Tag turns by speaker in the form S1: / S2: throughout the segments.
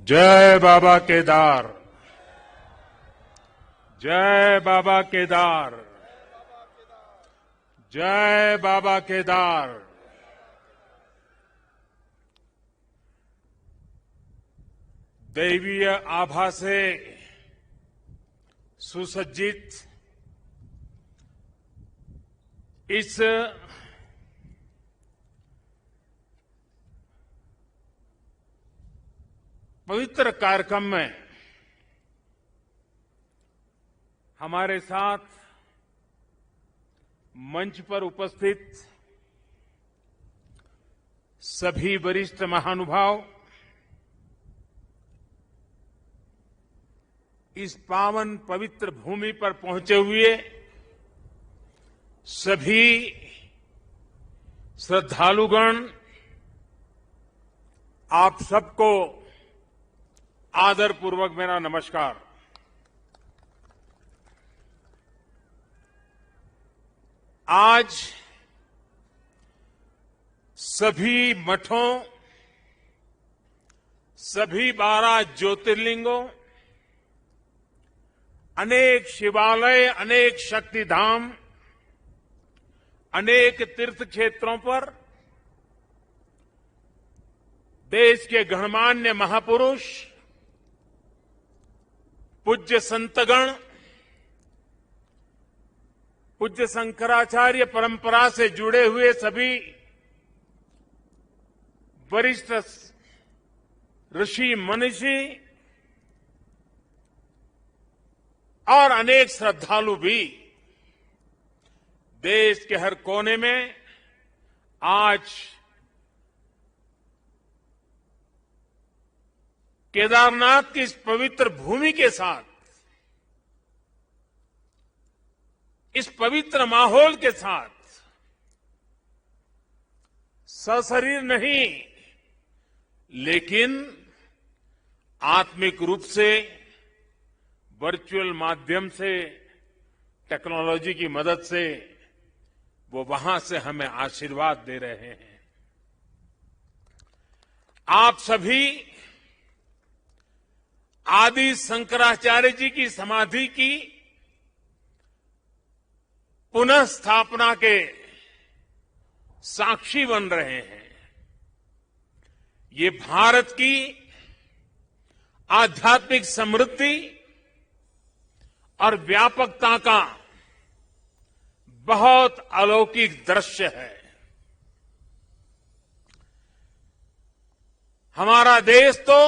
S1: जय बाबा केदार, जय बाबा केदार, जय बाबा केदार। दैवीय आभा से सुसज्जित इस पवित्र कार्यक्रम में हमारे साथ मंच पर उपस्थित सभी वरिष्ठ महानुभाव, इस पावन पवित्र भूमि पर पहुंचे हुए सभी श्रद्धालुगण, आप सबको आदरपूर्वक मेरा नमस्कार। आज सभी मठों, सभी 12 ज्योतिर्लिंगों, अनेक शिवालय, अनेक शक्तिधाम, अनेक तीर्थ क्षेत्रों पर देश के गणमान्य महापुरुष, पूज्य संतगण, पूज्य शंकराचार्य परंपरा से जुड़े हुए सभी वरिष्ठ ऋषि मनीषी और अनेक श्रद्धालु भी देश के हर कोने में आज केदारनाथ की इस पवित्र भूमि के साथ, इस पवित्र माहौल के साथ सशरीर नहीं लेकिन आत्मिक रूप से वर्चुअल माध्यम से, टेक्नोलॉजी की मदद से वो वहां से हमें आशीर्वाद दे रहे हैं। आप सभी आदि शंकराचार्य जी की समाधि की पुनः स्थापना के साक्षी बन रहे हैं। ये भारत की आध्यात्मिक समृद्धि और व्यापकता का बहुत अलौकिक दृश्य है। हमारा देश तो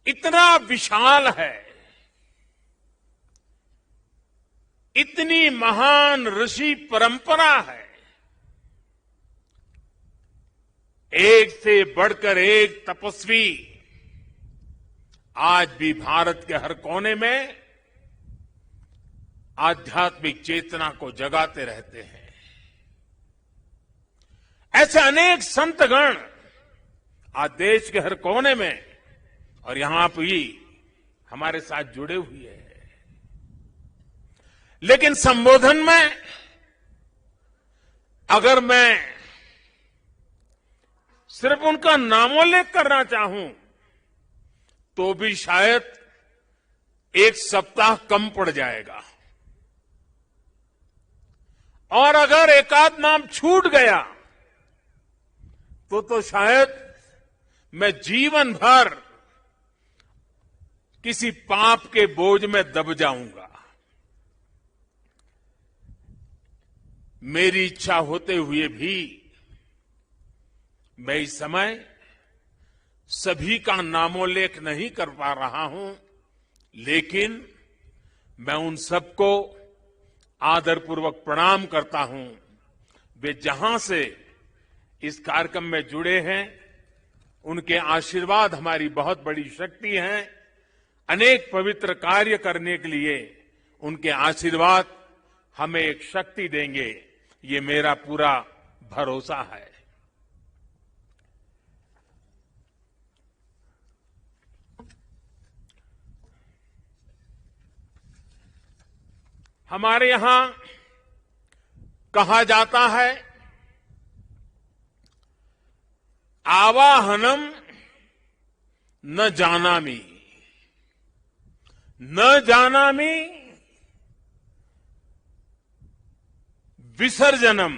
S1: इतना विशाल है, इतनी महान ऋषि परंपरा है, एक से बढ़कर एक तपस्वी आज भी भारत के हर कोने में आध्यात्मिक चेतना को जगाते रहते हैं। ऐसे अनेक संतगण आज देश के हर कोने में और यहां भी हमारे साथ जुड़े हुए हैं। लेकिन संबोधन में अगर मैं सिर्फ उनका नामोल्लेख करना चाहूं तो भी शायद एक सप्ताह कम पड़ जाएगा, और अगर एकाध नाम छूट गया तो शायद मैं जीवन भर किसी पाप के बोझ में दब जाऊंगा। मेरी इच्छा होते हुए भी मैं इस समय सभी का नामोल्लेख नहीं कर पा रहा हूं, लेकिन मैं उन सबको आदरपूर्वक प्रणाम करता हूं। वे जहां से इस कार्यक्रम में जुड़े हैं, उनके आशीर्वाद हमारी बहुत बड़ी शक्ति है। अनेक पवित्र कार्य करने के लिए उनके आशीर्वाद हमें एक शक्ति देंगे, ये मेरा पूरा भरोसा है। हमारे यहां कहा जाता है, आवाहनम न जानामि, न जानामि विसर्जनम,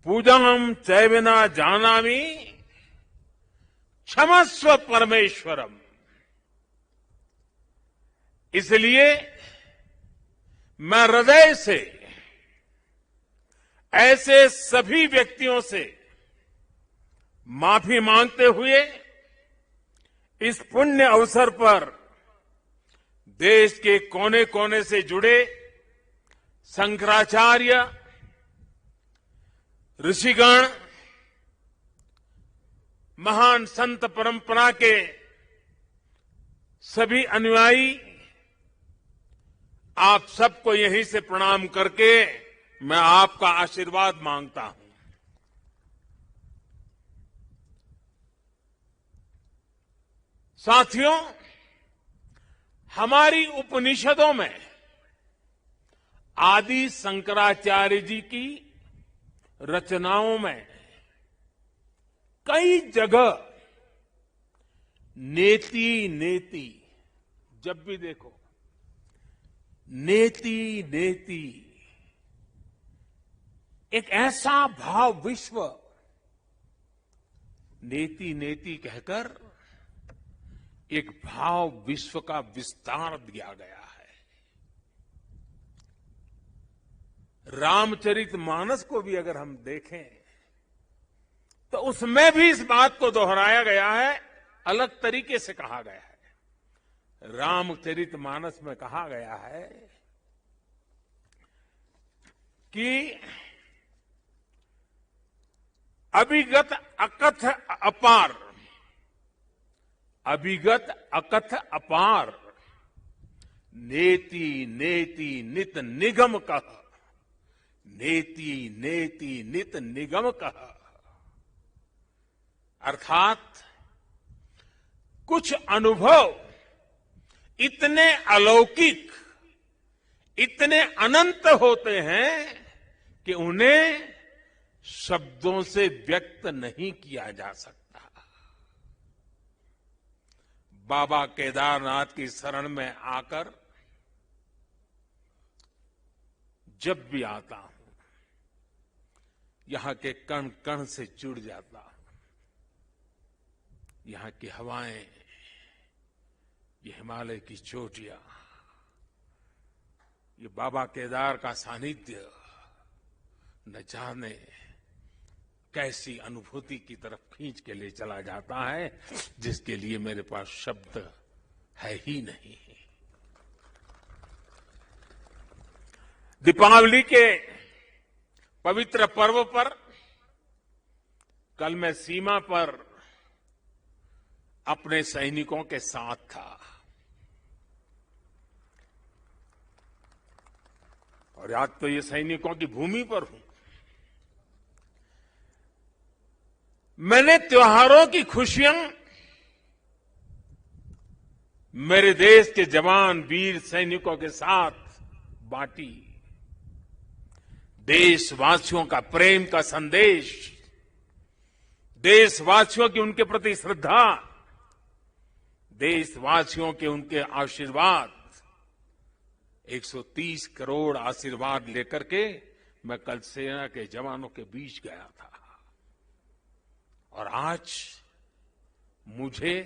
S1: पूजाम चैव न जानामि क्षमस्व परमेश्वरम। इसलिए मैं हृदय से ऐसे सभी व्यक्तियों से माफी मांगते हुए इस पुण्य अवसर पर देश के कोने कोने से जुड़े शंकराचार्य, ऋषिगण, महान संत परंपरा के सभी अनुयायी, आप सबको यहीं से प्रणाम करके मैं आपका आशीर्वाद मांगता हूं। साथियों, हमारी उपनिषदों में आदि शंकराचार्य जी की रचनाओं में कई जगह नेति नेति, जब भी देखो नेति नेति, एक ऐसा भाव विश्व, नेति नेति कहकर एक भाव विश्व का विस्तार दिया गया है। रामचरितमानस को भी अगर हम देखें तो उसमें भी इस बात को दोहराया गया है, अलग तरीके से कहा गया है। रामचरितमानस में कहा गया है कि अभिगत अकथ अपार, अभिगत अकथ अपार, नेति नेति नित निगम कह, नेति नेति नित निगम कह। अर्थात कुछ अनुभव इतने अलौकिक, इतने अनंत होते हैं कि उन्हें शब्दों से व्यक्त नहीं किया जा सकता। बाबा केदारनाथ की शरण में आकर जब भी आता हूं, यहां के कण कण से जुड़ जाता हूं। यहां की हवाएं, ये हिमालय की चोटियां, ये बाबा केदार का सानिध्य न जाने कैसी अनुभूति की तरफ खींच के ले चला जाता है, जिसके लिए मेरे पास शब्द है ही नहीं। दीपावली के पवित्र पर्व पर कल मैं सीमा पर अपने सैनिकों के साथ था और आज तो ये सैनिकों की भूमि पर हूं। मैंने त्योहारों की खुशियां मेरे देश के जवान वीर सैनिकों के साथ बांटी। देशवासियों का प्रेम का संदेश, देशवासियों की उनके प्रति श्रद्धा, देशवासियों के उनके आशीर्वाद, 130 करोड़ आशीर्वाद लेकर के मैं कल सेना के जवानों के बीच गया था। और आज मुझे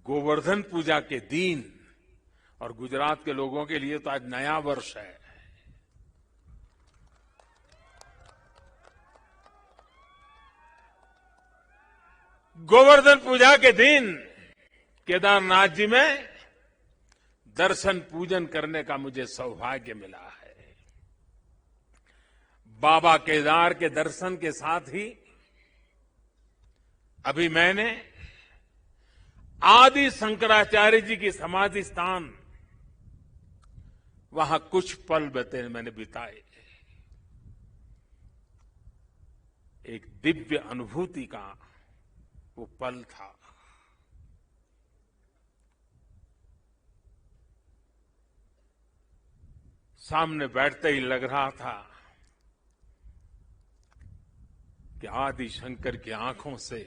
S1: गोवर्धन पूजा के दिन, और गुजरात के लोगों के लिए तो आज नया वर्ष है, गोवर्धन पूजा के दिन केदारनाथ जी में दर्शन पूजन करने का मुझे सौभाग्य मिला है। बाबा केदार के दर्शन के साथ ही अभी मैंने आदि शंकराचार्य जी की समाधि स्थान, वहां कुछ पल मैंने बिताए। एक दिव्य अनुभूति का वो पल था। सामने बैठते ही लग रहा था कि आदि शंकर की आंखों से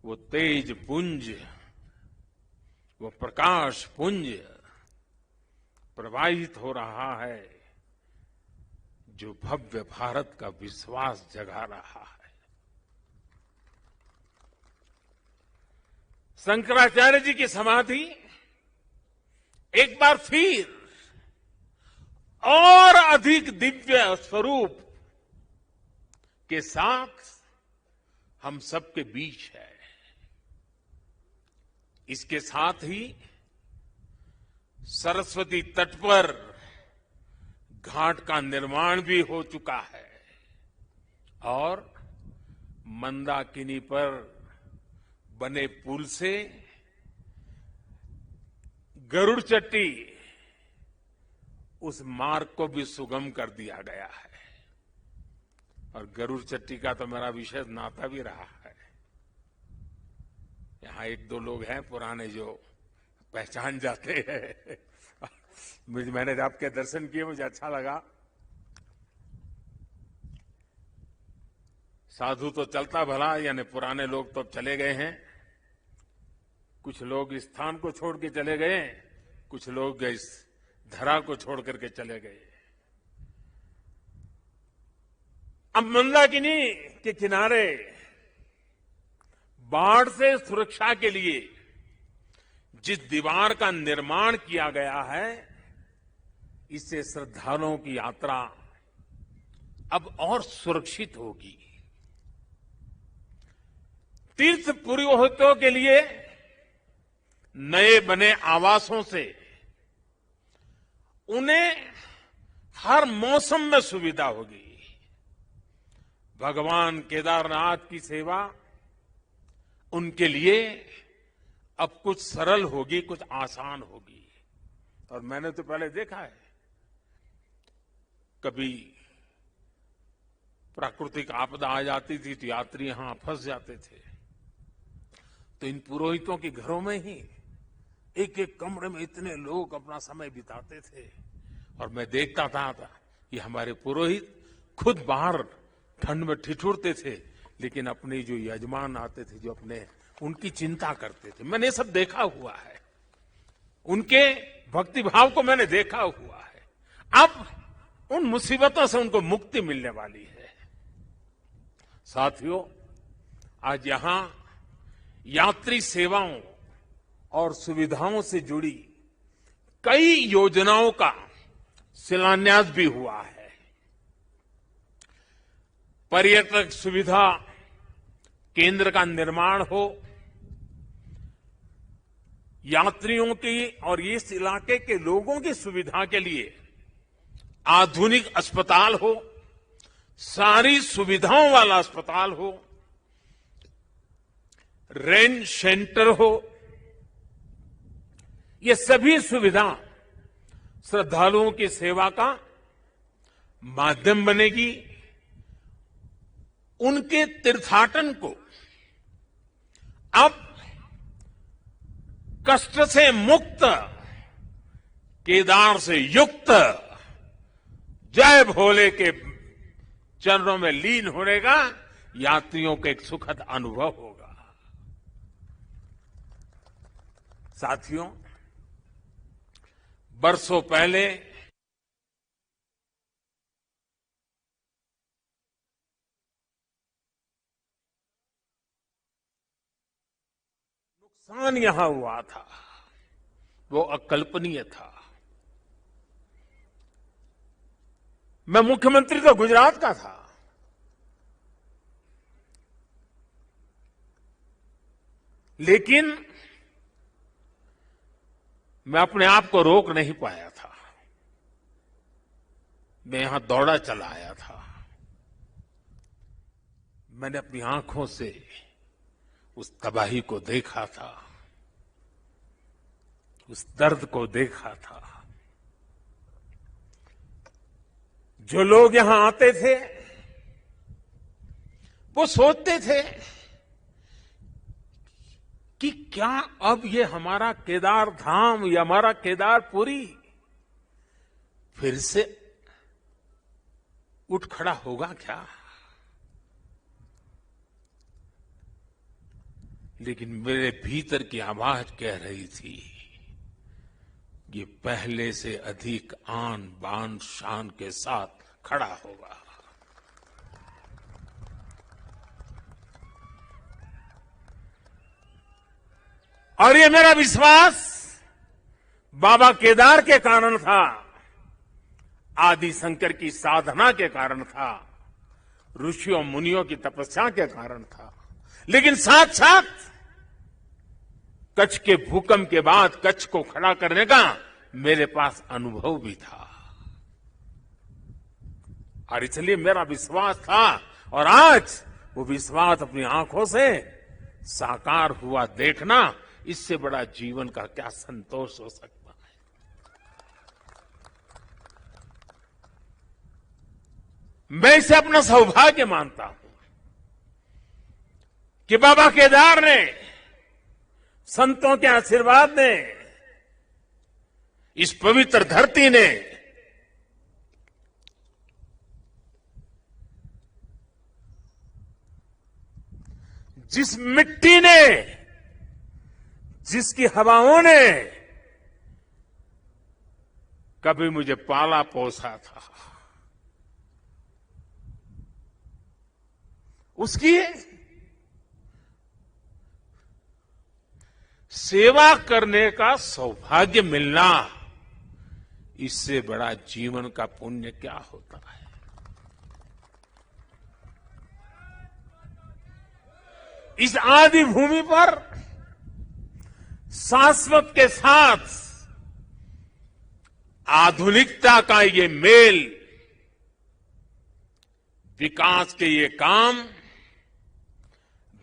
S1: वो तेज पुंज, वो प्रकाश पुंज प्रवाहित हो रहा है जो भव्य भारत का विश्वास जगा रहा है। शंकराचार्य जी की समाधि एक बार फिर और अधिक दिव्य स्वरूप के साथ हम सबके बीच है। इसके साथ ही सरस्वती तट पर घाट का निर्माण भी हो चुका है और मंदाकिनी पर बने पुल से गरुड़ चट्टी उस मार्ग को भी सुगम कर दिया गया है। और गरुड़ चट्टी का तो मेरा विशेष नाता भी रहा है। यहां एक दो लोग हैं पुराने जो पहचान जाते हैं। मैंने आपके दर्शन किए, मुझे अच्छा लगा। साधु तो चलता भला, यानी पुराने लोग तो चले गए हैं। कुछ लोग इस स्थान को छोड़ के चले गए, कुछ लोग इस धरा को छोड़ करके चले गए। अब मंदाकिनी के किनारे बाढ़ से सुरक्षा के लिए जिस दीवार का निर्माण किया गया है, इससे श्रद्धालुओं की यात्रा अब और सुरक्षित होगी। तीर्थ पुरोहितों के लिए नए बने आवासों से उन्हें हर मौसम में सुविधा होगी। भगवान केदारनाथ की सेवा उनके लिए अब कुछ सरल होगी, कुछ आसान होगी। और मैंने तो पहले देखा है, कभी प्राकृतिक आपदा आ जाती थी तो यात्री यहां फंस जाते थे, तो इन पुरोहितों के घरों में ही एक एक कमरे में इतने लोग अपना समय बिताते थे। और मैं देखता था कि हमारे पुरोहित खुद बाहर ठंड में ठिठुरते थे, लेकिन अपने जो यजमान आते थे, जो अपने उनकी चिंता करते थे। मैंने सब देखा हुआ है, उनके भक्ति भाव को मैंने देखा हुआ है। अब उन मुसीबतों से उनको मुक्ति मिलने वाली है। साथियों, आज यहां यात्री सेवाओं और सुविधाओं से जुड़ी कई योजनाओं का शिलान्यास भी हुआ है। पर्यटक सुविधा केंद्र का निर्माण हो, यात्रियों की और इस इलाके के लोगों की सुविधा के लिए आधुनिक अस्पताल हो, सारी सुविधाओं वाला अस्पताल हो, रेंट सेंटर हो, ये सभी सुविधा श्रद्धालुओं की सेवा का माध्यम बनेगी। उनके तीर्थाटन को अब कष्ट से मुक्त, केदार से युक्त जय भोले के चरणों में लीन होने का यात्रियों को एक सुखद अनुभव होगा। साथियों, बरसों पहले नुकसान यहां हुआ था, वो अकल्पनीय था। मैं मुख्यमंत्री तो गुजरात का था, लेकिन मैं अपने आप को रोक नहीं पाया था। मैं यहां दौड़ा चला आया था। मैंने अपनी आंखों से उस तबाही को देखा था, उस दर्द को देखा था। जो लोग यहां आते थे वो सोचते थे कि क्या अब ये हमारा केदार धाम या हमारा केदारपुरी फिर से उठ खड़ा होगा क्या? लेकिन मेरे भीतर की आवाज कह रही थी, ये पहले से अधिक आन बान शान के साथ खड़ा होगा। और ये मेरा विश्वास बाबा केदार के कारण था, आदि शंकर की साधना के कारण था, ऋषियों मुनियों की तपस्या के कारण था, लेकिन साथ साथ कच्छ के भूकंप के बाद कच्छ को खड़ा करने का मेरे पास अनुभव भी था। और इसलिए मेरा विश्वास था, और आज वो विश्वास अपनी आंखों से साकार हुआ देखना, इससे बड़ा जीवन का क्या संतोष हो सकता है। मैं इसे अपना सौभाग्य मानता हूं कि बाबा केदार ने, संतों के आशीर्वाद ने, इस पवित्र धरती ने जिस मिट्टी ने, जिसकी हवाओं ने कभी मुझे पाला पोसा था, उसकी सेवा करने का सौभाग्य मिलना, इससे बड़ा जीवन का पुण्य क्या होता है। इस आदि भूमि पर शाश्वत के साथ आधुनिकता का ये मेल, विकास के ये काम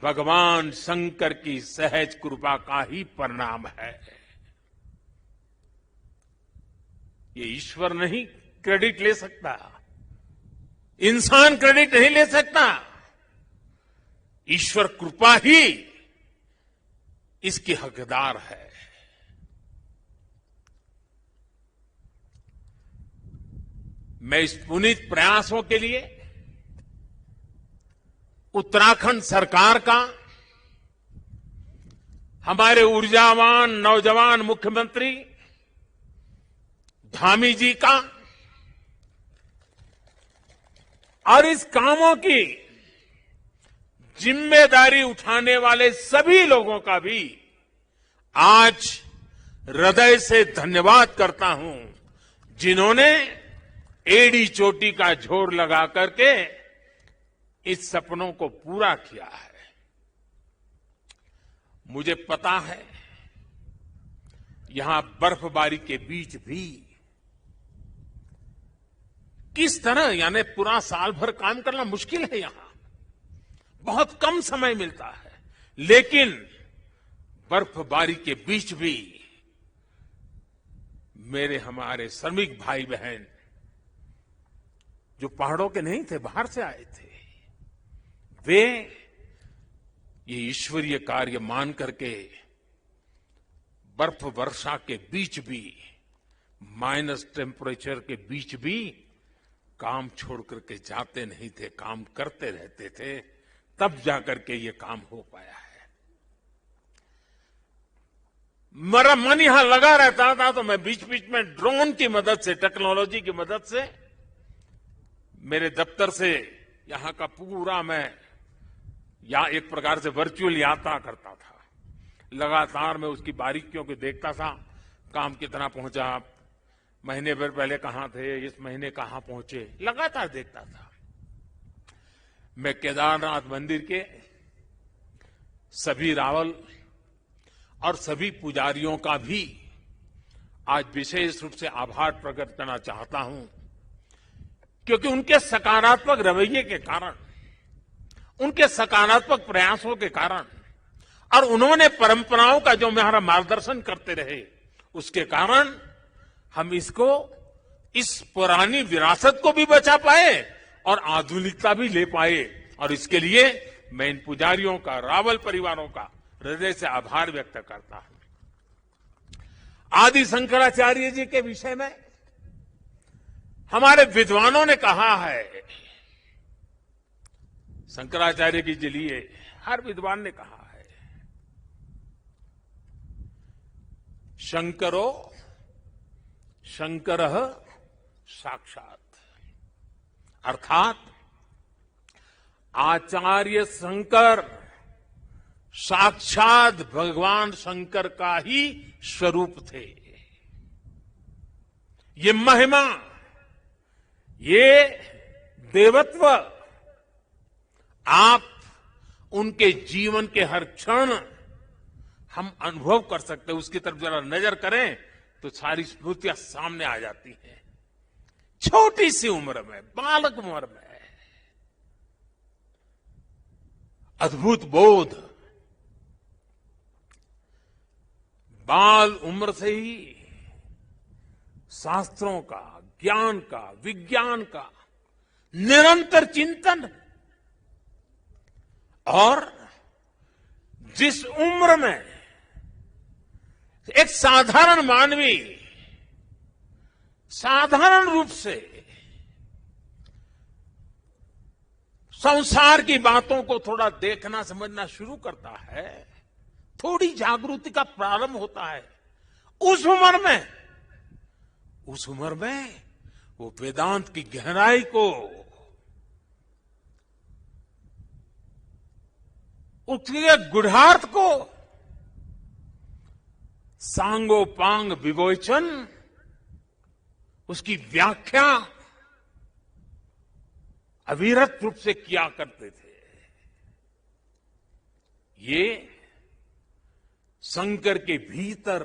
S1: भगवान शंकर की सहज कृपा का ही परिणाम है। ये ईश्वर नहीं क्रेडिट ले सकता, इंसान क्रेडिट नहीं ले सकता, ईश्वर कृपा ही इसकी हकदार है। मैं इस पुनीत प्रयासों के लिए उत्तराखंड सरकार का, हमारे ऊर्जावान नौजवान मुख्यमंत्री धामी जी का, और इस कामों की जिम्मेदारी उठाने वाले सभी लोगों का भी आज हृदय से धन्यवाद करता हूं, जिन्होंने एड़ी चोटी का जोर लगा करके इस सपनों को पूरा किया है। मुझे पता है यहां बर्फबारी के बीच भी किस तरह, यानी पूरा साल भर काम करना मुश्किल है, यहां बहुत कम समय मिलता है, लेकिन बर्फबारी के बीच भी मेरे हमारे श्रमिक भाई बहन जो पहाड़ों के नहीं थे, बाहर से आए थे, वे ये ईश्वरीय कार्य मान करके बर्फ वर्षा के बीच भी, माइनस टेम्परेचर के बीच भी काम छोड़ करके जाते नहीं थे, काम करते रहते थे, तब जाकर के ये काम हो पाया है। मेरा मन यहां लगा रहता था, तो मैं बीच बीच में ड्रोन की मदद से, टेक्नोलॉजी की मदद से, मेरे दफ्तर से यहां का पूरा मैं या एक प्रकार से वर्चुअल यात्रा करता था। लगातार मैं उसकी बारीकियों को देखता था, काम कितना पहुंचा, महीने भर पहले कहां थे, इस महीने कहां पहुंचे, लगातार देखता था। मैं केदारनाथ मंदिर के सभी रावल और सभी पुजारियों का भी आज विशेष रूप से आभार प्रकट करना चाहता हूं, क्योंकि उनके सकारात्मक रवैये के कारण, उनके सकारात्मक प्रयासों के कारण, और उन्होंने परंपराओं का जो हमारा मार्गदर्शन करते रहे, उसके कारण हम इसको, इस पुरानी विरासत को भी बचा पाए और आधुनिकता भी ले पाए। और इसके लिए मैं इन पुजारियों का, रावल परिवारों का हृदय से आभार व्यक्त करता हूं। आदि शंकराचार्य जी के विषय में हमारे विद्वानों ने कहा है, शंकराचार्य जी के लिए हर विद्वान ने कहा है शंकरो शंकरः साक्षात, अर्थात आचार्य शंकर साक्षात भगवान शंकर का ही स्वरूप थे। ये महिमा, ये देवत्व आप उनके जीवन के हर क्षण हम अनुभव कर सकते हैं। उसकी तरफ जरा नजर करें तो सारी स्मृतियां सामने आ जाती हैं। छोटी सी उम्र में, बालक उम्र में अद्भुत बोध, बाल उम्र से ही शास्त्रों का, ज्ञान का, विज्ञान का निरंतर चिंतन, और जिस उम्र में एक साधारण मानवी साधारण रूप से संसार की बातों को थोड़ा देखना समझना शुरू करता है, थोड़ी जागृति का प्रारंभ होता है, उस उम्र में वो वेदांत की गहराई को, उसके गुढ़ार्थ को सांगोपांग विवेचन, उसकी व्याख्या अविरत रूप से किया करते थे। ये शंकर के भीतर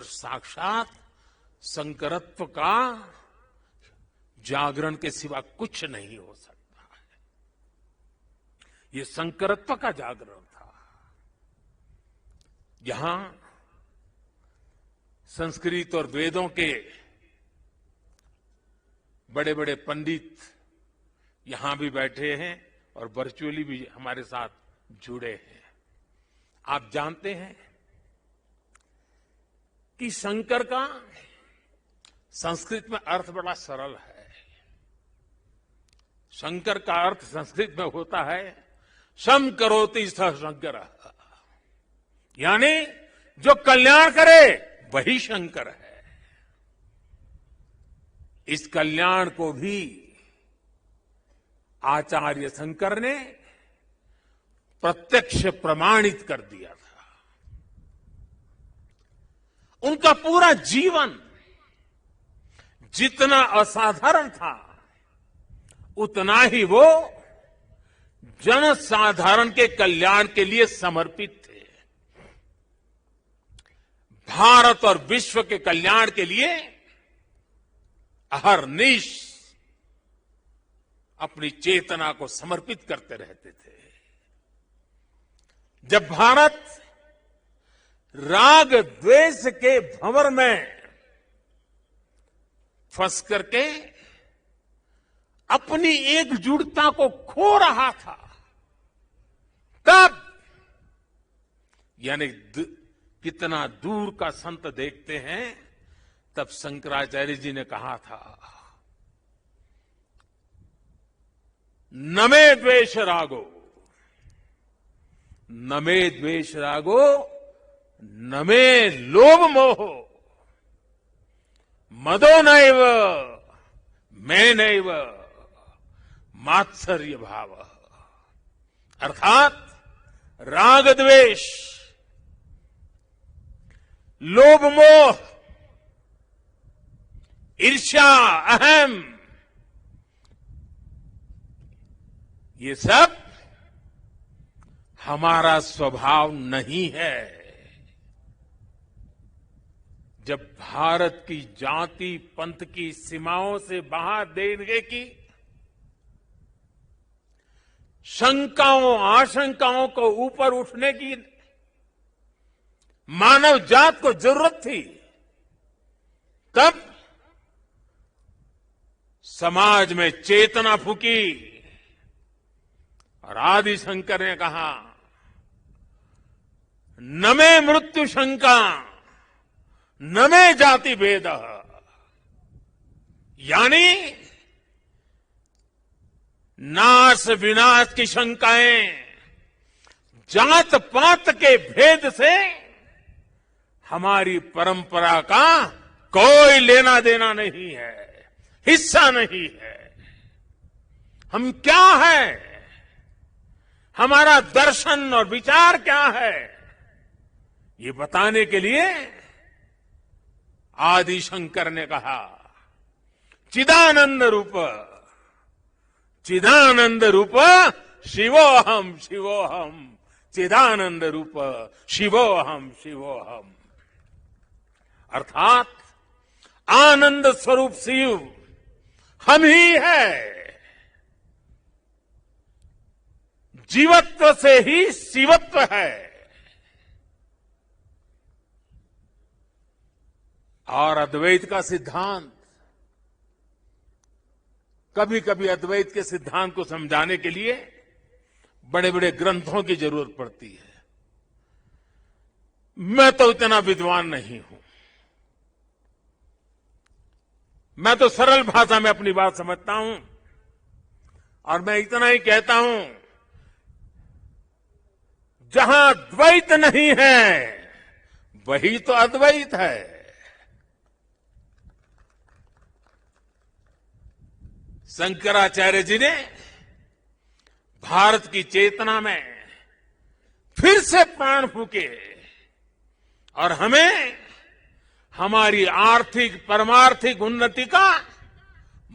S1: साक्षात शंकरत्व का जागरण के सिवा कुछ नहीं हो सकता है। ये शंकरत्व का जागरण था। यहां संस्कृत और वेदों के बड़े बड़े पंडित यहां भी बैठे हैं और वर्चुअली भी हमारे साथ जुड़े हैं। आप जानते हैं कि शंकर का संस्कृत में अर्थ बड़ा सरल है। शंकर का अर्थ संस्कृत में होता है शम करोति सह शंकर, यानी जो कल्याण करे वही शंकर है। इस कल्याण को भी आचार्य शंकर ने प्रत्यक्ष प्रमाणित कर दिया था। उनका पूरा जीवन जितना असाधारण था, उतना ही वो जनसाधारण के कल्याण के लिए समर्पित थे। भारत और विश्व के कल्याण के लिए अहरनिश अपनी चेतना को समर्पित करते रहते थे। जब भारत राग द्वेष के भंवर में फंस करके अपनी एकजुटता को खो रहा था, तब यानी कितना दूर का संत देखते हैं, तब शंकराचार्य जी ने कहा था, न मे द्वेष रागो, न मे द्वेष रागो, न मे लोभ मोहो, मदो नैव मैं नैव मात्सर्य भाव। अर्थात राग द्वेष, लोभ मोह, ईर्ष्या, अहम, ये सब हमारा स्वभाव नहीं है। जब भारत की जाति पंथ की सीमाओं से बाहर देखने की शंकाओं आशंकाओं को ऊपर उठने की मानव जात को जरूरत थी, तब समाज में चेतना फूकी और आदि शंकर ने कहा, न मे मृत्यु शंका न मे जाति भेद, यानी नाश विनाश की शंकाएं, जात पात के भेद से हमारी परंपरा का कोई लेना देना नहीं है, हिस्सा नहीं है। हम क्या है, हमारा दर्शन और विचार क्या है, ये बताने के लिए आदि शंकर ने कहा, चिदानंद रूप शिवोहम शिवोहम, चिदानंद रूप शिवोहम शिवोहम। अर्थात आनंद स्वरूप शिव हम ही है। जीवत्व से ही शिवत्व है। और अद्वैत का सिद्धांत, कभी कभी अद्वैत के सिद्धांत को समझाने के लिए बड़े बड़े ग्रंथों की जरूरत पड़ती है। मैं तो इतना विद्वान नहीं हूं। मैं तो सरल भाषा में अपनी बात समझता हूं और मैं इतना ही कहता हूं, जहां द्वैत नहीं है वही तो अद्वैत है। शंकराचार्य जी ने भारत की चेतना में फिर से प्राण फूके और हमें हमारी आर्थिक परमार्थिक उन्नति का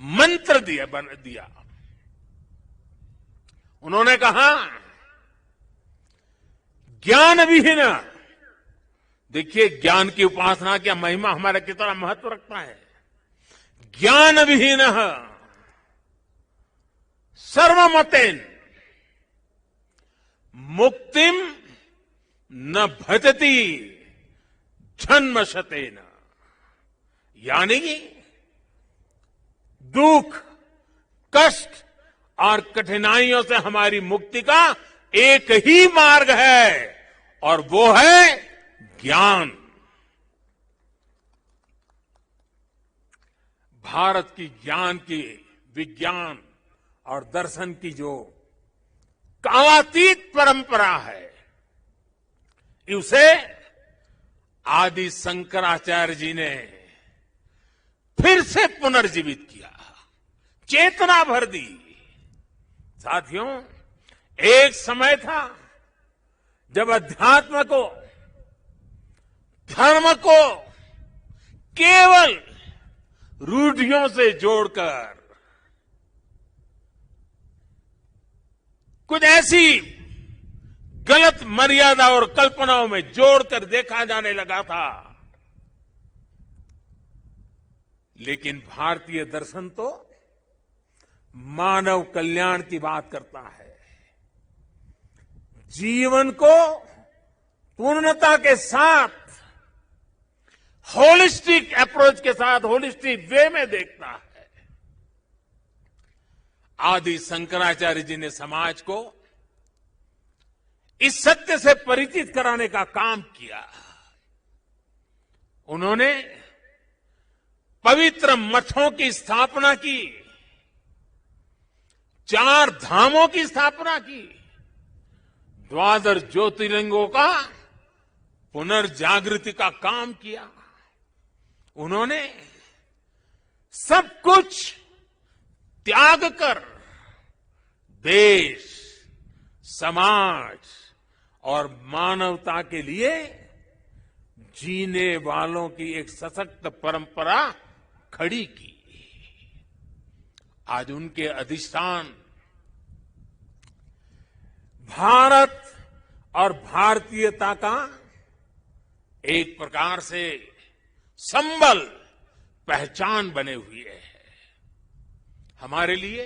S1: मंत्र दिया। उन्होंने कहा, ज्ञान विहीन, देखिए ज्ञान की उपासना की महिमा हमारा कितना महत्व रखता है। ज्ञान विहीन सर्वमतेन मुक्तिम न भजति जन्मशतेन। यानी दुख, कष्ट और कठिनाइयों से हमारी मुक्ति का एक ही मार्ग है और वो है ज्ञान। भारत की ज्ञान की, विज्ञान और दर्शन की जो कालातीत परंपरा है, उसे आदि शंकराचार्य जी ने फिर से पुनर्जीवित किया, चेतना भर दी। साथियों, एक समय था जब अध्यात्म को, धर्म को केवल रूढ़ियों से जोड़कर, कुछ ऐसी गलत मर्यादा और कल्पनाओं में जोड़कर देखा जाने लगा था। लेकिन भारतीय दर्शन तो मानव कल्याण की बात करता है, जीवन को पूर्णता के साथ, होलिस्टिक अप्रोच के साथ, होलिस्टिक वे में देखता है। आदि शंकराचार्य जी ने समाज को इस सत्य से परिचित कराने का काम किया। उन्होंने पवित्र मठों की स्थापना की, 4 धामों की स्थापना की, 12 ज्योतिर्लिंगों का पुनर्जागृति का काम किया। उन्होंने सब कुछ त्याग कर देश, समाज और मानवता के लिए जीने वालों की एक सशक्त परंपरा खड़ी की। आज उनके अधिष्ठान भारत और भारतीयता का एक प्रकार से संबल, पहचान बने हुए है। हमारे लिए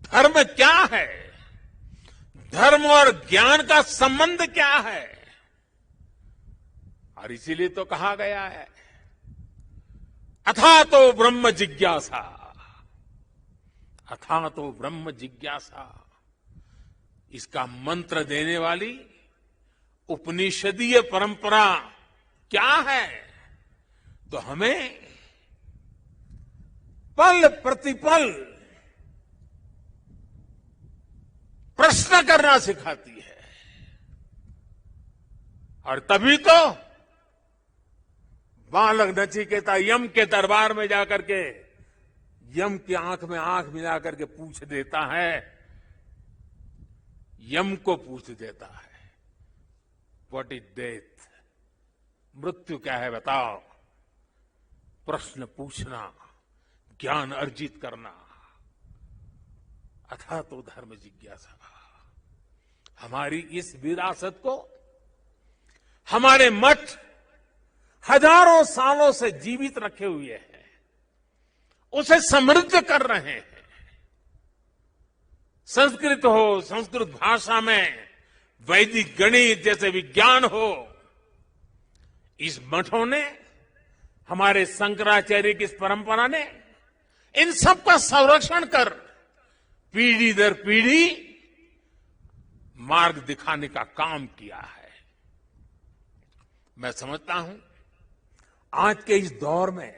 S1: धर्म क्या है, धर्म और ज्ञान का संबंध क्या है, और इसीलिए तो कहा गया है, अथा तो ब्रह्म जिज्ञासा, अथा तो ब्रह्म जिज्ञासा। इसका मंत्र देने वाली उपनिषदीय परंपरा क्या है? तो हमें पल प्रतिपल प्रश्न करना सिखाती है। और तभी तो बालक नचिकेता यम के दरबार में जाकर के यम की आंख में आंख मिलाकर के पूछ देता है, यम को पूछ देता है, व्हाट इज डेथ? मृत्यु क्या है बताओ? प्रश्न पूछना, ज्ञान अर्जित करना, अथा तो धर्म जिज्ञासा। हमारी इस विरासत को हमारे मठ हजारों सालों से जीवित रखे हुए हैं, उसे समृद्ध कर रहे हैं। संस्कृत हो, संस्कृत भाषा में वैदिक गणित जैसे विज्ञान हो, इस मठों ने, हमारे शंकराचार्य की इस परंपरा ने इन सब का संरक्षण कर पीढ़ी दर पीढ़ी मार्ग दिखाने का काम किया है। मैं समझता हूं आज के इस दौर में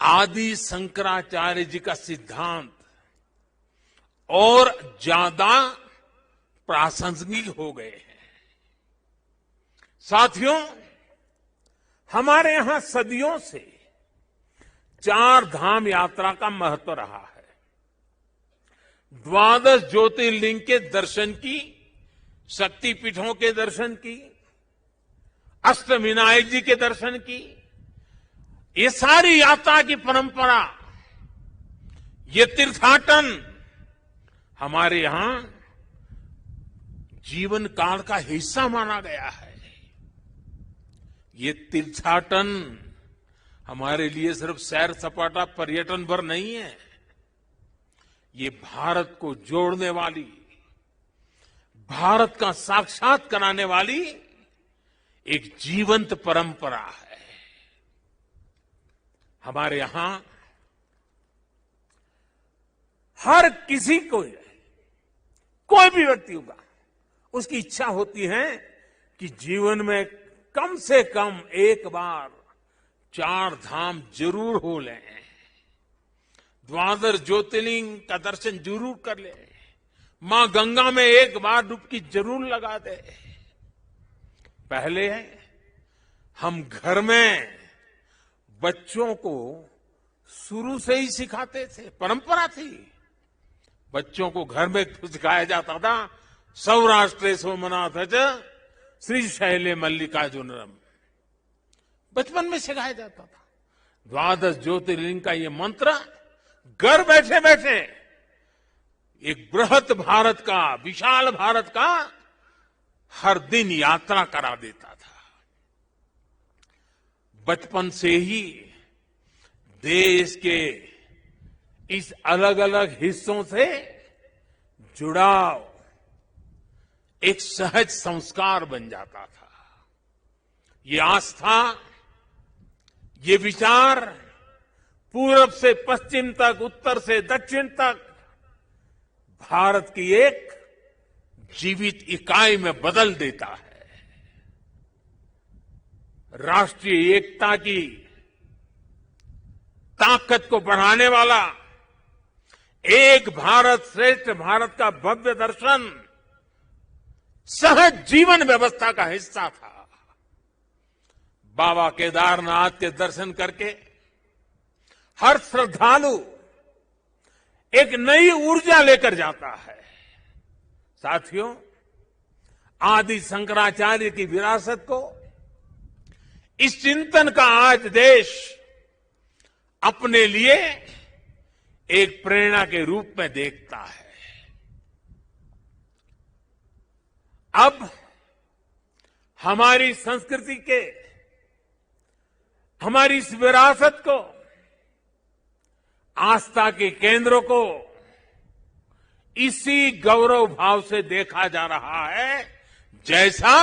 S1: आदि शंकराचार्य जी का सिद्धांत और ज्यादा प्रासंगिक हो गए हैं। साथियों, हमारे यहां सदियों से 4 धाम यात्रा का महत्व रहा है। 12 ज्योतिर्लिंग के दर्शन की, शक्तिपीठों के दर्शन की, अष्टविनायक जी के दर्शन की, ये सारी यात्रा की परंपरा, ये तीर्थाटन हमारे यहां जीवन काल का हिस्सा माना गया है। ये तीर्थाटन हमारे लिए सिर्फ सैर सपाटा पर्यटन भर नहीं है, ये भारत को जोड़ने वाली, भारत का साक्षात कराने वाली एक जीवंत परंपरा है। हमारे यहां हर किसी को, कोई भी व्यक्ति होगा, उसकी इच्छा होती है कि जीवन में कम से कम एक बार 4 धाम जरूर हो लें, 12 ज्योतिर्लिंग का दर्शन जरूर कर ले, मां गंगा में एक बार डुबकी जरूर लगा दे। पहले हम घर में बच्चों को शुरू से ही सिखाते थे, परंपरा थी। बच्चों को घर में सिखाया जाता था, सौराष्ट्रे सोमनाथ श्रीशैले मल्लिकार्जुनम, बचपन में सिखाया जाता था। 12 ज्योतिर्लिंग का ये मंत्र घर बैठे बैठे एक बृहत भारत का, विशाल भारत का हर दिन यात्रा करा देता था। बचपन से ही देश के इस अलग अलग हिस्सों से जुड़ाव एक सहज संस्कार बन जाता था। ये आस्था, ये विचार पूरब से पश्चिम तक, उत्तर से दक्षिण तक भारत की एक जीवित इकाई में बदल देता है। राष्ट्रीय एकता की ताकत को बढ़ाने वाला एक भारत श्रेष्ठ भारत का भव्य दर्शन सहज जीवन व्यवस्था का हिस्सा था। बाबा केदारनाथ के दर्शन करके हर श्रद्धालु एक नई ऊर्जा लेकर जाता है। साथियों, आदि शंकराचार्य की विरासत को, इस चिंतन का आज देश अपने लिए एक प्रेरणा के रूप में देखता है। अब हमारी संस्कृति के, हमारी इस विरासत को, आस्था के केंद्रों को इसी गौरव भाव से देखा जा रहा है जैसा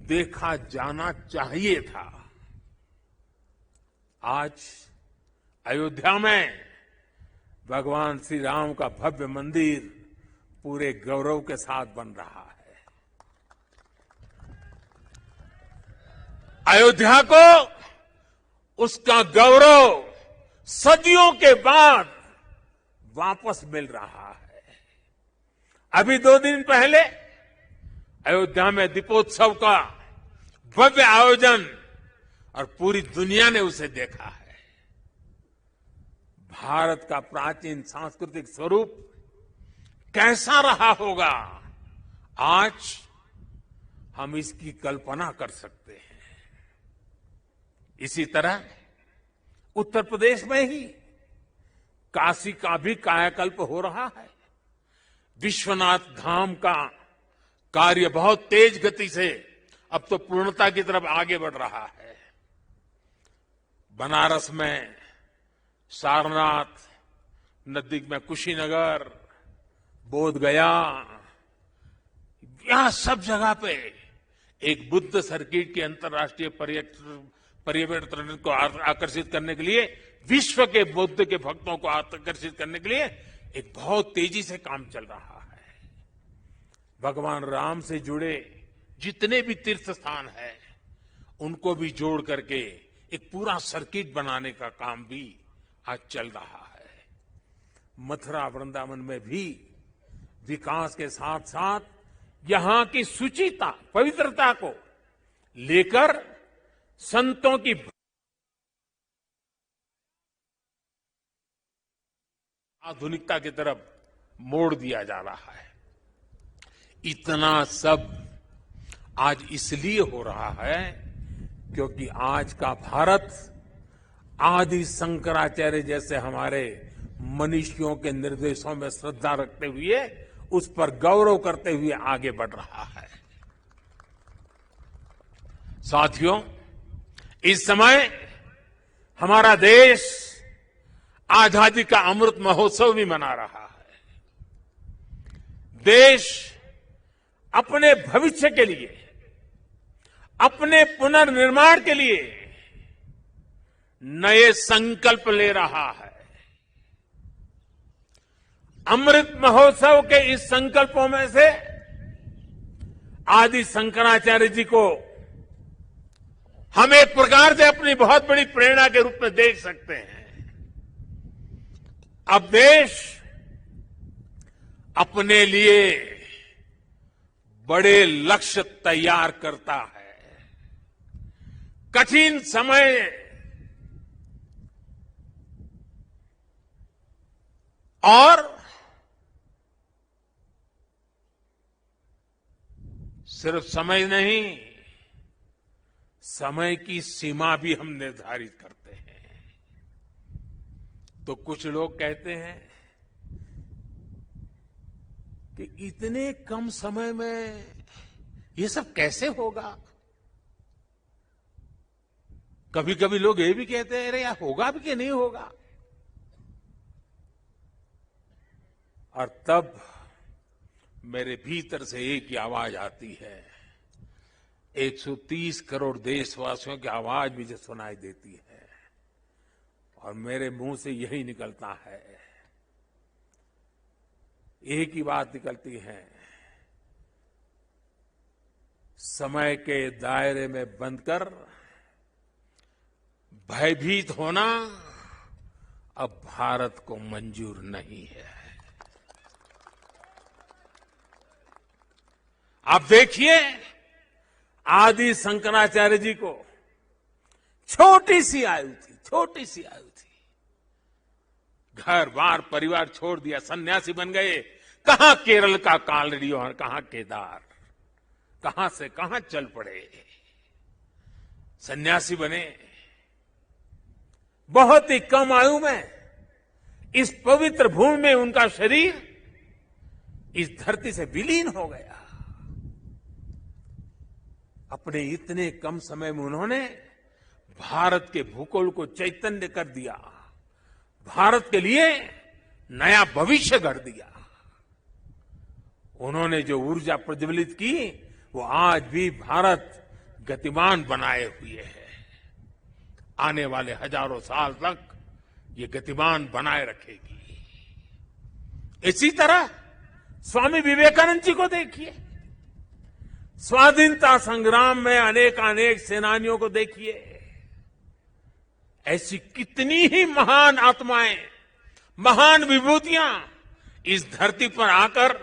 S1: देखा जाना चाहिए था। आज अयोध्या में भगवान श्री राम का भव्य मंदिर पूरे गौरव के साथ बन रहा है। अयोध्या को उसका गौरव सदियों के बाद वापस मिल रहा है। अभी 2 दिन पहले अयोध्या में दीपोत्सव का भव्य आयोजन और पूरी दुनिया ने उसे देखा है। भारत का प्राचीन सांस्कृतिक स्वरूप कैसा रहा होगा, आज हम इसकी कल्पना कर सकते हैं। इसी तरह उत्तर प्रदेश में ही काशी का भी कायाकल्प हो रहा है। विश्वनाथ धाम का कार्य बहुत तेज गति से अब तो पूर्णता की तरफ आगे बढ़ रहा है। बनारस में सारनाथ, नजदीक में कुशीनगर, बोधगया, यहां सब जगह पे एक बुद्ध सर्किट के अंतर्राष्ट्रीय पर्यटन को आकर्षित करने के लिए, विश्व के बुद्ध के भक्तों को आकर्षित करने के लिए एक बहुत तेजी से काम चल रहा है। भगवान राम से जुड़े जितने भी तीर्थ स्थान हैं, उनको भी जोड़ करके एक पूरा सर्किट बनाने का काम भी आज चल रहा है। मथुरा वृंदावन में भी विकास के साथ साथ यहां की शुचिता, पवित्रता को लेकर संतों की आधुनिकता की तरफ मोड़ दिया जा रहा है। इतना सब आज इसलिए हो रहा है क्योंकि आज का भारत आदि शंकराचार्य जैसे हमारे मनीषियों के निर्देशों में श्रद्धा रखते हुए, उस पर गौरव करते हुए आगे बढ़ रहा है। साथियों, इस समय हमारा देश आजादी का अमृत महोत्सव भी मना रहा है। देश अपने भविष्य के लिए, अपने पुनर्निर्माण के लिए नए संकल्प ले रहा है। अमृत महोत्सव के इस संकल्पों में से आदि शंकराचार्य जी को हम एक प्रकार से अपनी बहुत बड़ी प्रेरणा के रूप में देख सकते हैं। अब देश अपने लिए बड़े लक्ष्य तैयार करता है। कठिन समय और सिर्फ समय नहीं, समय की सीमा भी हम निर्धारित करते हैं। तो कुछ लोग कहते हैं कि इतने कम समय में ये सब कैसे होगा। कभी कभी लोग ये भी कहते हैं, अरे यार होगा भी कि नहीं होगा। और तब मेरे भीतर से एक ही आवाज आती है, 130 करोड़ देशवासियों की आवाज मुझे सुनाई देती है और मेरे मुंह से यही निकलता है, एक ही बात निकलती है, समय के दायरे में बंधकर भयभीत होना अब भारत को मंजूर नहीं है। आप देखिए, आदि शंकराचार्य जी को छोटी सी आयु थी, घर बार परिवार छोड़ दिया, सन्यासी बन गए। कहां केरल का कालड़ी और कहां केदार, कहां से कहां चल पड़े, सन्यासी बने। बहुत ही कम आयु में इस पवित्र भूमि में उनका शरीर इस धरती से विलीन हो गया। अपने इतने कम समय में उन्होंने भारत के भूगोल को चैतन्य कर दिया, भारत के लिए नया भविष्य गढ़ दिया। उन्होंने जो ऊर्जा प्रज्वलित की, वो आज भी भारत गतिमान बनाए हुए है। आने वाले हजारों साल तक ये गतिमान बनाए रखेगी। इसी तरह स्वामी विवेकानंद जी को देखिए, स्वाधीनता संग्राम में अनेक सेनानियों को देखिए। ऐसी कितनी ही महान आत्माएं, महान विभूतियां इस धरती पर आकर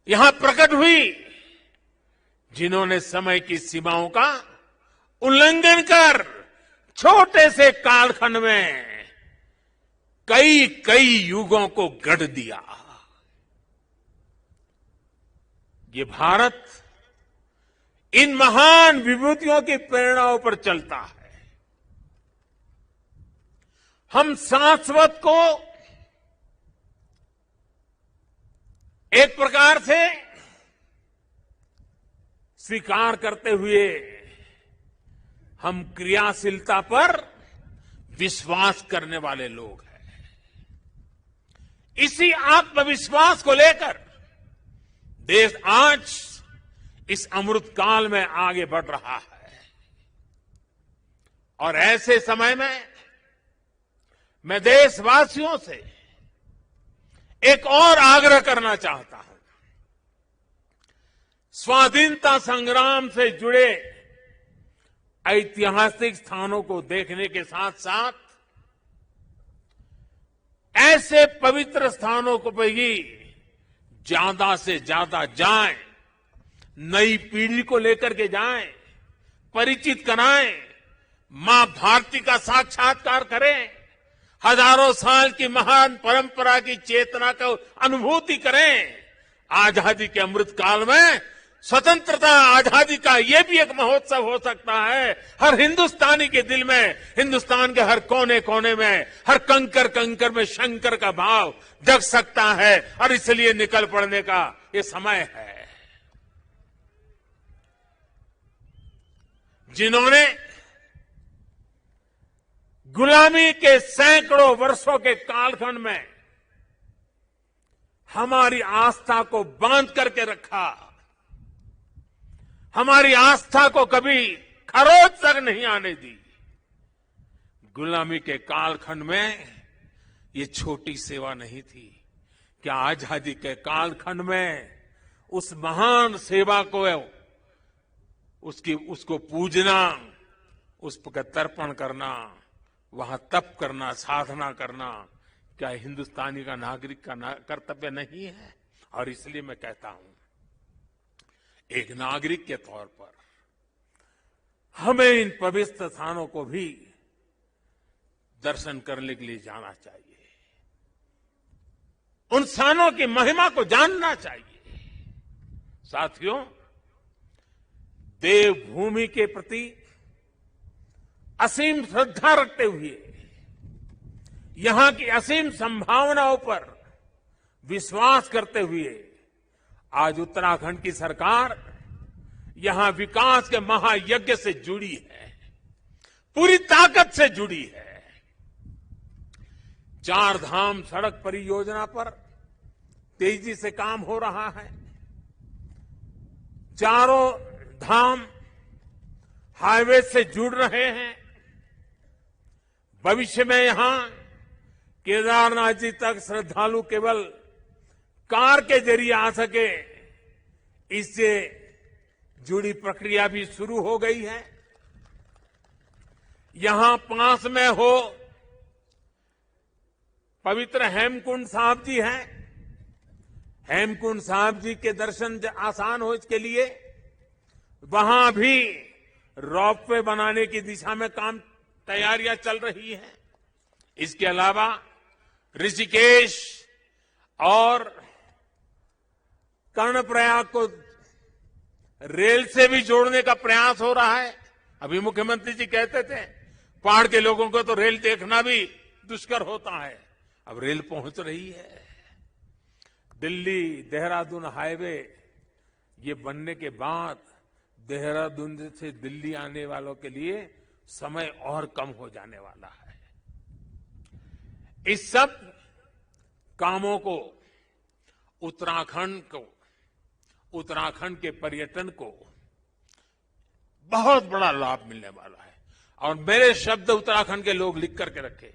S1: यहां प्रकट हुई जिन्होंने समय की सीमाओं का उल्लंघन कर छोटे से कालखंड में कई कई युगों को गढ़ दिया। ये भारत इन महान विभूतियों की प्रेरणाओं पर चलता है। हम शाश्वत को एक प्रकार से स्वीकार करते हुए हम क्रियाशीलता पर विश्वास करने वाले लोग हैं। इसी आत्मविश्वास को लेकर देश आज इस अमृत काल में आगे बढ़ रहा है। और ऐसे समय में मैं देशवासियों से एक और आग्रह करना चाहता हूं। स्वाधीनता संग्राम से जुड़े ऐतिहासिक स्थानों को देखने के साथ साथ ऐसे पवित्र स्थानों को भी ज्यादा से ज्यादा जाएं, नई पीढ़ी को लेकर के जाएं, परिचित कराएं, मां भारती का साक्षात्कार करें, हजारों साल की महान परंपरा की चेतना को अनुभूति करें। आजादी के अमृत काल में स्वतंत्रता आजादी का ये भी एक महोत्सव हो सकता है। हर हिंदुस्तानी के दिल में, हिंदुस्तान के हर कोने कोने में, हर कंकर कंकर में शंकर का भाव जग सकता है। और इसलिए निकल पड़ने का ये समय है। जिन्होंने गुलामी के सैकड़ों वर्षों के कालखंड में हमारी आस्था को बांध करके रखा, हमारी आस्था को कभी खरोच तक नहीं आने दी। गुलामी के कालखंड में ये छोटी सेवा नहीं थी। क्या आजादी के कालखंड में उस महान सेवा को उसको पूजना, उस पर तर्पण करना, वहां तप करना, साधना करना, क्या हिंदुस्तानी का नागरिक का कर्तव्य नहीं है? और इसलिए मैं कहता हूं, एक नागरिक के तौर पर हमें इन पवित्र स्थानों को भी दर्शन करने के लिए जाना चाहिए। उन स्थानों की महिमा को जानना चाहिए। साथियों, देवभूमि के प्रति असीम श्रद्धा रखते हुए, यहां की असीम संभावनाओं पर विश्वास करते हुए आज उत्तराखंड की सरकार यहां विकास के महायज्ञ से जुड़ी है, पूरी ताकत से जुड़ी है। 4 धाम सड़क परियोजना पर तेजी से काम हो रहा है। चारों धाम हाईवे से जुड़ रहे हैं। भविष्य में यहां केदारनाथ जी तक श्रद्धालु केवल कार के जरिए आ सके, इससे जुड़ी प्रक्रिया भी शुरू हो गई है। यहां पास में हो पवित्र हेमकुंड साहब जी हैं। हेमकुंड साहब जी के दर्शन आसान हो इसके लिए वहां भी रोपवे बनाने की दिशा में तैयारियां चल रही हैं। इसके अलावा ऋषिकेश और कर्णप्रयाग को रेल से भी जोड़ने का प्रयास हो रहा है। अभी मुख्यमंत्री जी कहते थे पहाड़ के लोगों को तो रेल देखना भी दुष्कर होता है। अब रेल पहुंच रही है। दिल्ली देहरादून हाईवे ये बनने के बाद देहरादून से दिल्ली आने वालों के लिए समय और कम हो जाने वाला है। इस सब कामों को उत्तराखंड के पर्यटन को बहुत बड़ा लाभ मिलने वाला है। और मेरे शब्द उत्तराखंड के लोग लिख करके रखे।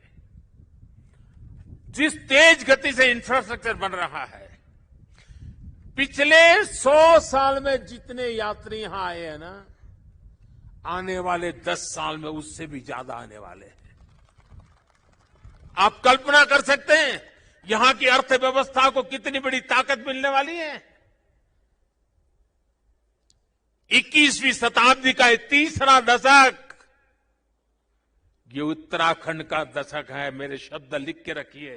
S1: जिस तेज गति से इंफ्रास्ट्रक्चर बन रहा है, पिछले 100 साल में जितने यात्री यहां आए हैं ना, आने वाले 10 साल में उससे भी ज्यादा आने वाले हैं। आप कल्पना कर सकते हैं यहां की अर्थव्यवस्था को कितनी बड़ी ताकत मिलने वाली है। 21वीं शताब्दी का ये तीसरा दशक, ये उत्तराखंड का दशक है। मेरे शब्द लिख के रखिए,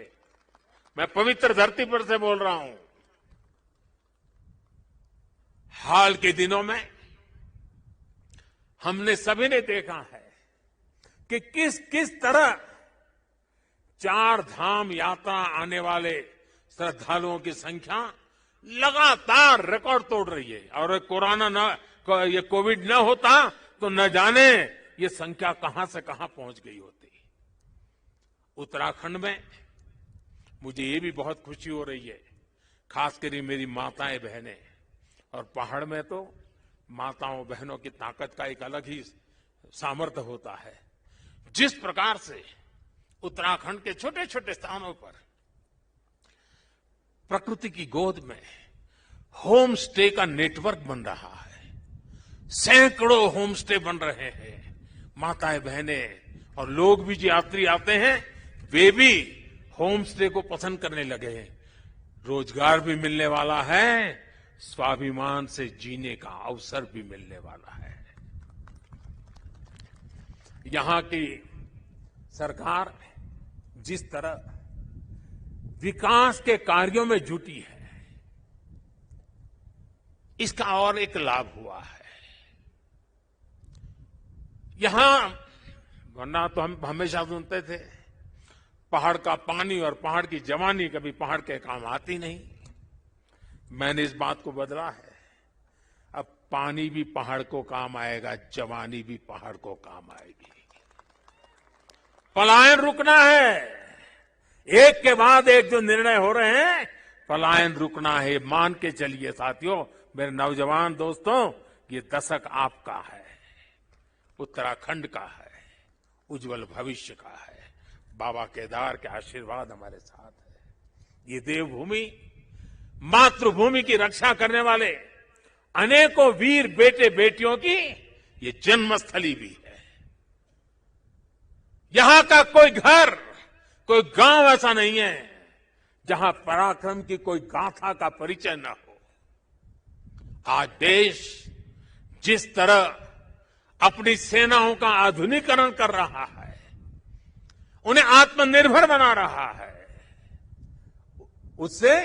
S1: मैं पवित्र धरती पर से बोल रहा हूं। हाल के दिनों में हमने सभी ने देखा है कि किस किस तरह चार धाम यात्रा आने वाले श्रद्धालुओं की संख्या लगातार रिकॉर्ड तोड़ रही है। और ये कोविड न होता तो न जाने ये संख्या कहां से कहां पहुंच गई होती। उत्तराखंड में मुझे ये भी बहुत खुशी हो रही है, खासकर मेरी माताएं बहनें, और पहाड़ में तो माताओं बहनों की ताकत का एक अलग ही सामर्थ्य होता है। जिस प्रकार से उत्तराखंड के छोटे छोटे स्थानों पर प्रकृति की गोद में होम स्टे का नेटवर्क बन रहा है, सैकड़ों होम स्टे बन रहे हैं। माताएं बहनें और लोग भी जो यात्री आते हैं वे भी होम स्टे को पसंद करने लगे हैं। रोजगार भी मिलने वाला है, स्वाभिमान से जीने का अवसर भी मिलने वाला है। यहां की सरकार जिस तरह विकास के कार्यों में जुटी है, इसका और एक लाभ हुआ है। यहां वरना तो हम हमेशा सुनते थे पहाड़ का पानी और पहाड़ की जवानी कभी पहाड़ के काम आती नहीं। मैंने इस बात को बदला है। अब पानी भी पहाड़ को काम आएगा, जवानी भी पहाड़ को काम आएगी। पलायन रुकना है। एक के बाद एक जो निर्णय हो रहे हैं, पलायन रुकना है। मान के चलिए साथियों, मेरे नौजवान दोस्तों, ये दशक आपका है, उत्तराखंड का है, उज्जवल भविष्य का है। बाबा केदार के आशीर्वाद हमारे साथ है। ये देवभूमि, मातृभूमि की रक्षा करने वाले अनेकों वीर बेटे बेटियों की ये जन्मस्थली भी है। यहां का कोई घर, कोई गांव ऐसा नहीं है जहां पराक्रम की कोई गाथा का परिचय न हो। आज देश जिस तरह अपनी सेनाओं का आधुनिकीकरण कर रहा है, उन्हें आत्मनिर्भर बना रहा है, उससे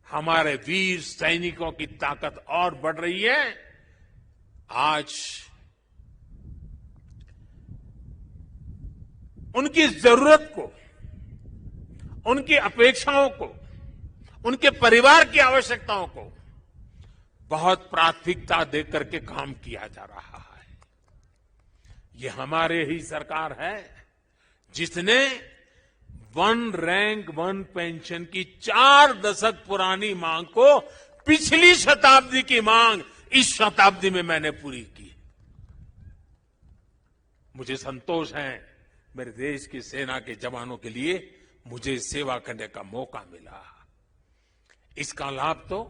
S1: हमारे वीर सैनिकों की ताकत और बढ़ रही है। आज उनकी जरूरत को, उनकी अपेक्षाओं को, उनके परिवार की आवश्यकताओं को बहुत प्राथमिकता देकर के काम किया जा रहा है। ये हमारे ही सरकार है जिसने वन रैंक वन पेंशन की 4 दशक पुरानी मांग को पिछली शताब्दी की मांग इस शताब्दी में मैंने पूरी की। मुझे संतोष है, मेरे देश की सेना के जवानों के लिए मुझे सेवा करने का मौका मिला। इसका लाभ तो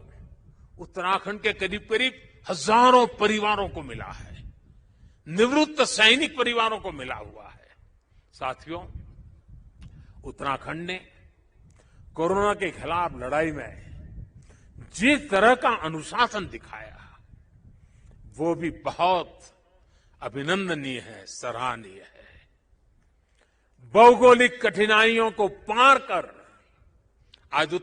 S1: उत्तराखंड के करीब करीब हजारों परिवारों को मिला है, निवृत्त सैनिक परिवारों को मिला हुआ है। साथियों, उत्तराखंड ने कोरोना के खिलाफ लड़ाई में जिस तरह का अनुशासन दिखाया, वो भी बहुत अभिनंदनीय है, सराहनीय है। भौगोलिक कठिनाइयों को पार कर आज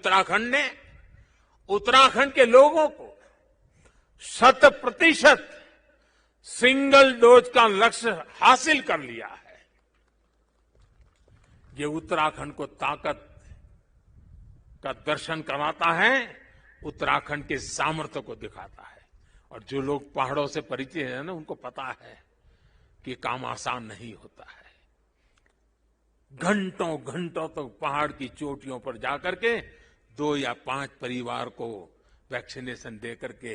S1: उत्तराखंड के लोगों को 100% सिंगल डोज का लक्ष्य हासिल कर लिया है। ये उत्तराखंड को ताकत का दर्शन कराता है, उत्तराखंड के सामर्थ्य को दिखाता है। और जो लोग पहाड़ों से परिचित हैं ना, उनको पता है कि काम आसान नहीं होता है। घंटों घंटों तक तो पहाड़ की चोटियों पर जाकर के 2 या 5 परिवार को वैक्सीनेशन दे करके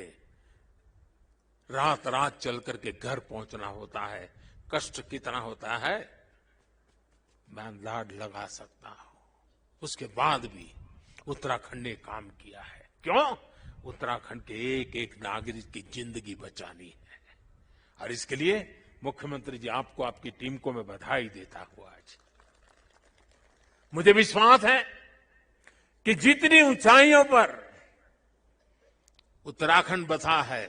S1: रात रात चल करके घर पहुंचना होता है। कष्ट कितना होता है मैं अंदाज लगा सकता हूं। उसके बाद भी उत्तराखंड ने काम किया है। क्यों? उत्तराखंड के एक एक नागरिक की जिंदगी बचानी है। और इसके लिए मुख्यमंत्री जी, आपको, आपकी टीम को मैं बधाई देता हूं। आज मुझे विश्वास है कि जितनी ऊंचाइयों पर उत्तराखंड बसा है,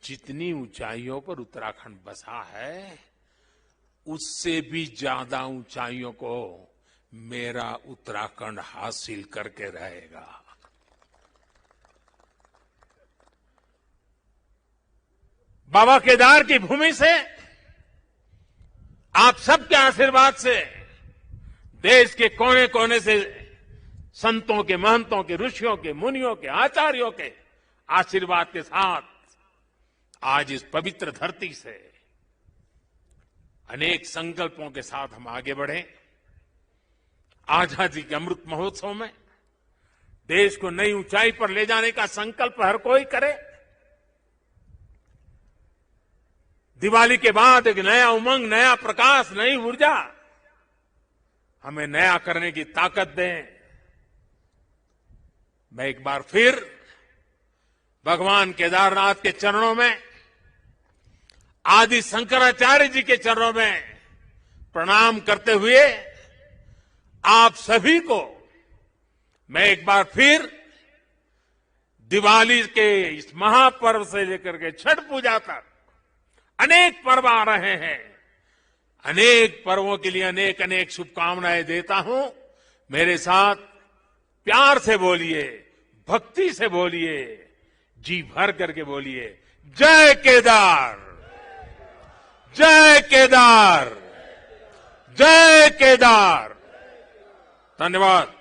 S1: जितनी ऊंचाइयों पर उत्तराखंड बसा है, उससे भी ज्यादा ऊंचाइयों को मेरा उत्तराखंड हासिल करके रहेगा। बाबा केदार की भूमि से, आप सबके आशीर्वाद से, देश के कोने कोने से संतों के, महंतों के, ऋषियों के, मुनियों के, आचार्यों के आशीर्वाद के साथ आज इस पवित्र धरती से अनेक संकल्पों के साथ हम आगे बढ़े। आजादी के अमृत महोत्सव में देश को नई ऊंचाई पर ले जाने का संकल्प हर कोई करे। दिवाली के बाद एक नया उमंग, नया प्रकाश, नई ऊर्जा हमें नया करने की ताकत दें। मैं एक बार फिर भगवान केदारनाथ के चरणों में, आदि शंकराचार्य जी के चरणों में प्रणाम करते हुए आप सभी को मैं एक बार फिर दिवाली के इस महापर्व से लेकर के छठ पूजा तक अनेक पर्व आ रहे हैं, अनेक पर्वों के लिए अनेक अनेक शुभकामनाएं देता हूं। मेरे साथ प्यार से बोलिए, भक्ति से बोलिए, जी भर करके बोलिए, जय केदार, जय केदार, जय केदार। धन्यवाद।